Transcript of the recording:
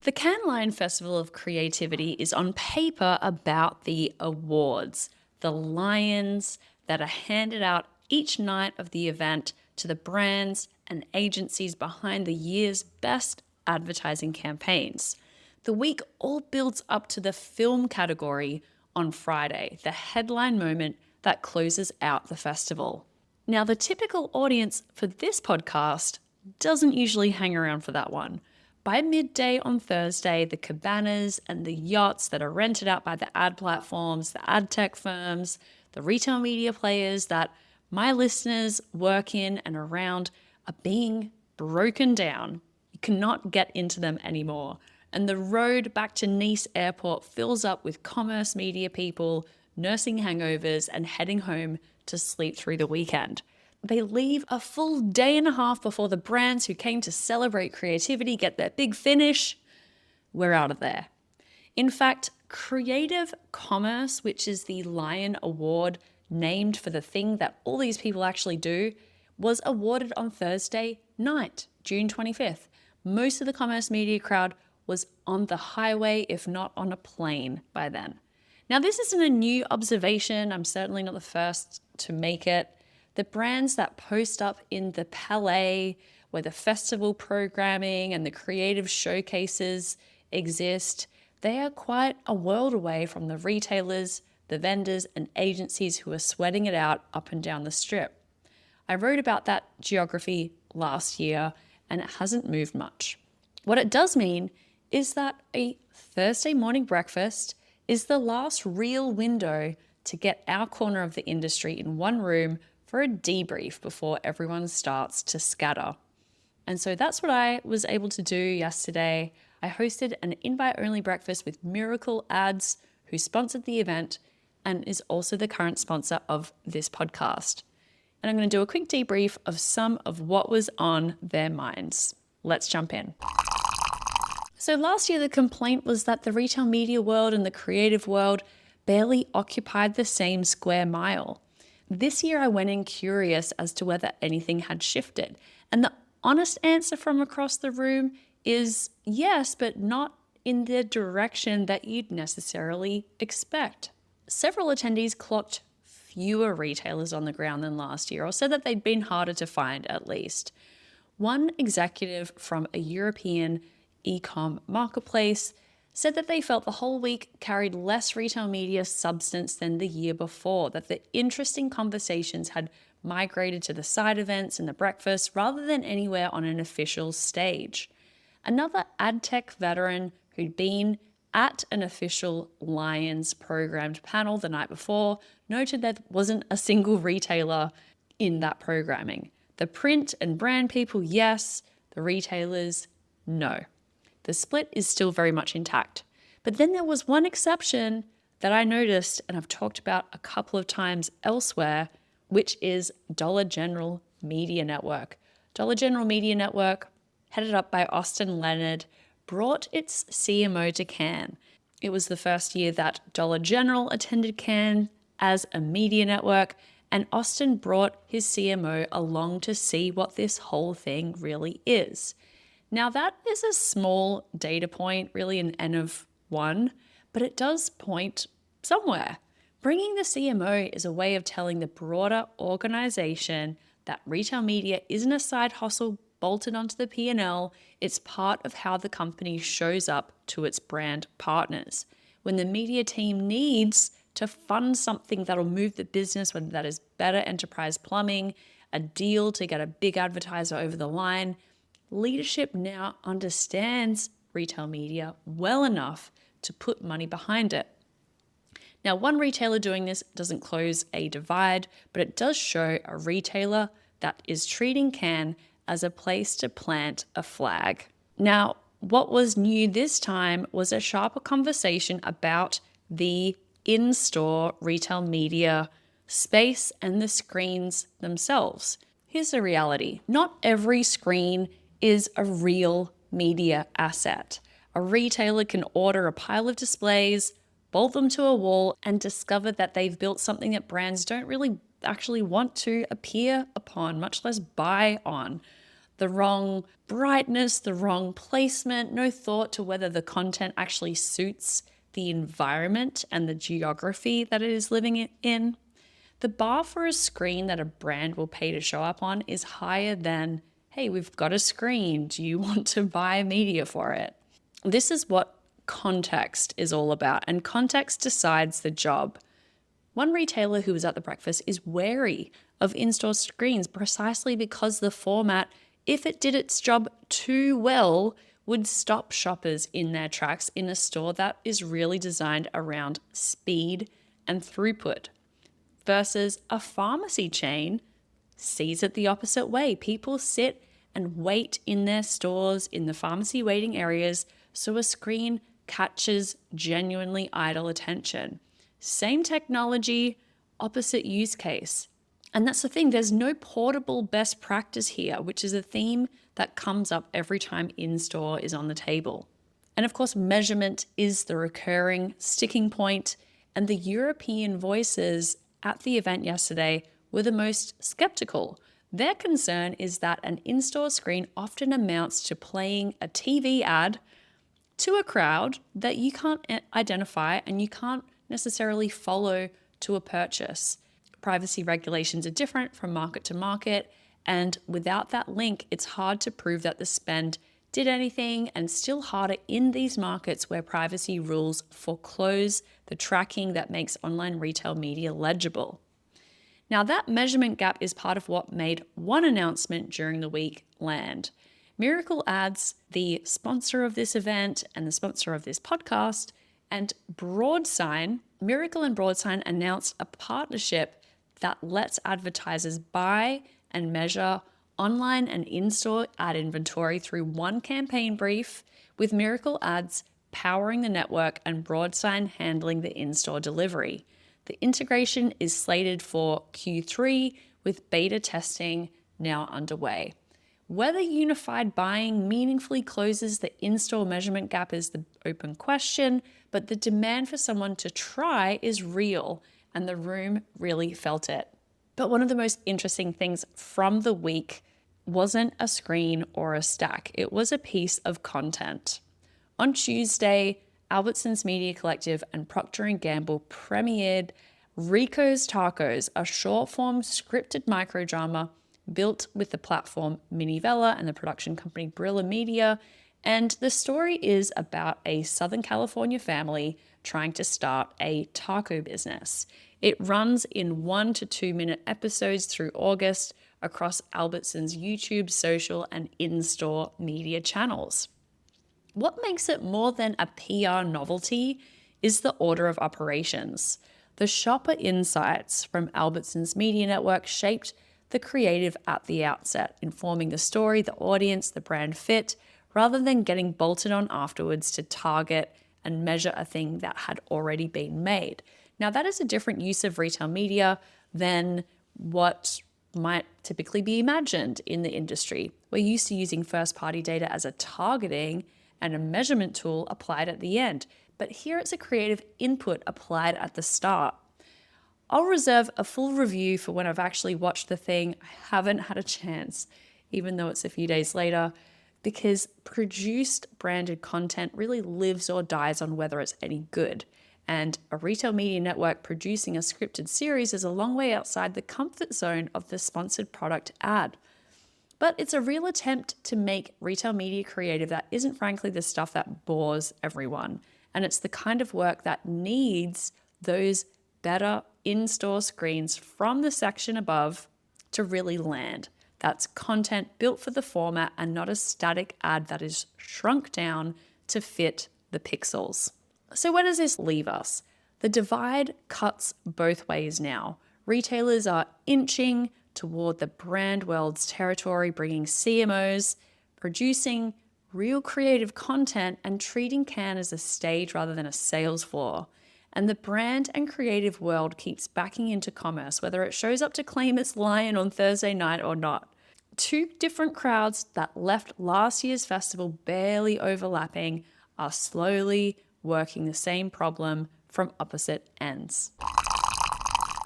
The Cannes Lion Festival of Creativity is on paper about the awards, the lions that are handed out each night of the event to the brands and agencies behind the year's best advertising campaigns. The week all builds up to the film category on Friday, the headline moment that closes out the festival. Now, the typical audience for this podcast doesn't usually hang around for that one. By midday on Thursday, the cabanas and the yachts that are rented out by the ad platforms, the ad tech firms, the retail media players that my listeners work in and around are being broken down. You cannot get into them anymore. And the road back to Nice airport fills up with commerce media people nursing hangovers and heading home to sleep through the weekend. They leave a full day and a half before the brands who came to celebrate creativity get their big finish. We're out of there. In fact, Creative Commerce, which is the Lion Award named for the thing that all these people actually do, was awarded on Thursday night, June 25th. Most of the commerce media crowd was on the highway, if not on a plane by then. Now, this isn't a new observation. I'm certainly not the first to make it. The brands that post up in the Palais, where the festival programming and the creative showcases exist, they are quite a world away from the retailers, the vendors, and agencies who are sweating it out up and down the strip. I wrote about that geography last year, and it hasn't moved much. What it does mean is that a Thursday morning breakfast is the last real window to get our corner of the industry in one room for a debrief before everyone starts to scatter. And so that's what I was able to do yesterday. I hosted an invite-only breakfast with Mirakl Ads, who sponsored the event and is also the current sponsor of this podcast. And I'm going to do a quick debrief of some of what was on their minds. Let's jump in. So last year, the complaint was that the retail media world and the creative world barely occupied the same square mile. This year, I went in curious as to whether anything had shifted. And the honest answer from across the room is yes, but not in the direction that you'd necessarily expect. Several attendees clocked fewer retailers on the ground than last year, or said that they'd been harder to find at least. One executive from a European e-com marketplace said that they felt the whole week carried less retail media substance than the year before, that the interesting conversations had migrated to the side events and the breakfast rather than anywhere on an official stage. Another ad tech veteran who'd been at an official Lions programmed panel the night before noted there wasn't a single retailer in that programming. The print and brand people, yes. The retailers, no. The split is still very much intact. But then there was one exception that I noticed and I've talked about a couple of times elsewhere, which is Dollar General Media Network. Dollar General Media Network, headed up by Austin Leonard, brought its CMO to Cannes. It was the first year that Dollar General attended Cannes as a media network, and Austin brought his CMO along to see what this whole thing really is. Now, that is a small data point, really an N of 1, but it does point somewhere. Bringing the CMO is a way of telling the broader organization that retail media isn't a side hustle bolted onto the P&L. It's part of how the company shows up to its brand partners. When the media team needs to fund something that'll move the business, whether that is better enterprise plumbing, a deal to get a big advertiser over the line, leadership now understands retail media well enough to put money behind it. Now, one retailer doing this doesn't close a divide, but it does show a retailer that is treating Cannes as a place to plant a flag. Now, what was new this time was a sharper conversation about the in-store retail media space and the screens themselves. Here's the reality. Not every screen is a real media asset. A retailer can order a pile of displays, bolt them to a wall, and discover that they've built something that brands don't really actually want to appear upon, much less buy on. the wrong brightness, the wrong placement, no thought to whether the content actually suits the environment and the geography that it is living in. The bar for a screen that a brand will pay to show up on is higher than, hey, we've got a screen. Do you want to buy media for it? This is what context is all about, and context decides the job. One retailer who was at the breakfast is wary of in-store screens precisely because the format, if it did its job too well, would stop shoppers in their tracks in a store that is really designed around speed and throughput. Versus a pharmacy chain sees it the opposite way. People sit and wait in their stores, in the pharmacy waiting areas, so a screen catches genuinely idle attention. Same technology, opposite use case. And that's the thing, there's no portable best practice here, which is a theme that comes up every time in-store is on the table. And of course, measurement is the recurring sticking point, and the European voices at the event yesterday were the most skeptical. Their concern is that an in-store screen often amounts to playing a TV ad to a crowd that you can't identify and you can't necessarily follow to a purchase. Privacy regulations are different from market to market, and without that link, it's hard to prove that the spend did anything, and still harder in these markets where privacy rules foreclose the tracking that makes online retail media legible. Now, that measurement gap is part of what made one announcement during the week land. Mirakl Ads, the sponsor of this event and the sponsor of this podcast, and Broadsign, Mirakl and Broadsign announced a partnership that lets advertisers buy and measure online and in-store ad inventory through one campaign brief, with Mirakl Ads powering the network and Broadsign handling the in-store delivery. The integration is slated for Q3, with beta testing now underway. Whether unified buying meaningfully closes the in-store measurement gap is the open question, but the demand for someone to try is real, and the room really felt it. But one of the most interesting things from the week wasn't a screen or a stack. It was a piece of content. On Tuesday, Albertsons Media Collective and Procter & Gamble premiered Rico's Tacos, a short-form scripted microdrama built with the platform Minivella and the production company Brilla Media. And the story is about a Southern California family trying to start a taco business. It runs in 1 to 2 minute episodes through August across Albertsons' YouTube, social, and in-store media channels. What makes it more than a PR novelty is the order of operations. The shopper insights from Albertsons Media Network shaped the creative at the outset, informing the story, the audience, the brand fit, rather than getting bolted on afterwards to target and measure a thing that had already been made. Now, that is a different use of retail media than what might typically be imagined in the industry. We're used to using first-party data as a targeting and a measurement tool applied at the end, but here it's a creative input applied at the start. I'll reserve a full review for when I've actually watched the thing. I haven't had a chance, even though it's a few days later, because produced branded content really lives or dies on whether it's any good. And a retail media network producing a scripted series is a long way outside the comfort zone of the sponsored product ad. But it's a real attempt to make retail media creative that isn't frankly the stuff that bores everyone. And it's the kind of work that needs those better in-store screens from the section above to really land. That's content built for the format and not a static ad that is shrunk down to fit the pixels. So where does this leave us? The divide cuts both ways now. Retailers are inching toward the brand world's territory, bringing CMOs, producing real creative content and treating Cannes as a stage rather than a sales floor. And the brand and creative world keeps backing into commerce, whether it shows up to claim its lion on Thursday night or not. Two different crowds that left last year's festival barely overlapping are slowly working the same problem from opposite ends.